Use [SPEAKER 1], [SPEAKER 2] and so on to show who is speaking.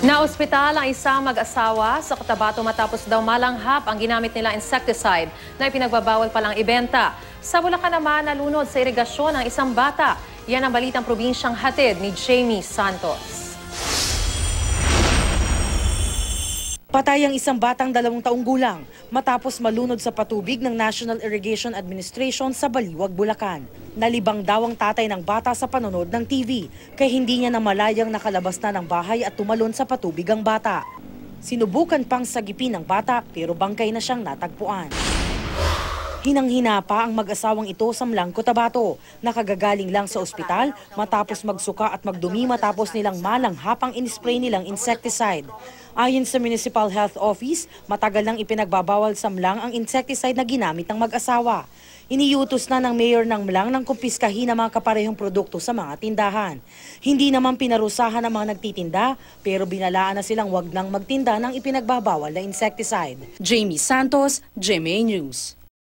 [SPEAKER 1] Naospital ang isang mag-asawa sa Cotabato matapos daw malanghap ang ginamit nila insecticide na ipinagbabawal palang ibenta. Sa Bulacan naman, nalunod sa irigasyon ang isang bata. Yan ang balitang probinsyang hatid ni Jamie Santos.
[SPEAKER 2] Patay ang isang batang 2 taong gulang matapos malunod sa patubig ng National Irrigation Administration sa Baliwag, Bulacan. Nalibang daw ang tatay ng bata sa panonood ng TV kaya hindi niya namalayang nakalabas na ng bahay at tumalon sa patubig ang bata. Sinubukan pang sagipin ng bata pero bangkay na siyang natagpuan. Hinang-hina pa ang mag-asawang ito sa Mlang, Cotabato. Nakagagaling lang sa ospital matapos magsuka at magdumi matapos nilang malanghap ang in-spray nilang insecticide. Ayon sa Municipal Health Office, matagal nang ipinagbabawal sa Mlang ang insecticide na ginamit ng mag-asawa. Iniutos na ng mayor ng Mlang ng kumpiskahin ang mga kaparehong produkto sa mga tindahan. Hindi naman pinarusahan ang mga nagtitinda pero binalaan na silang wag nang magtinda ng ipinagbabawal na insecticide. Jamie Santos, GMA News.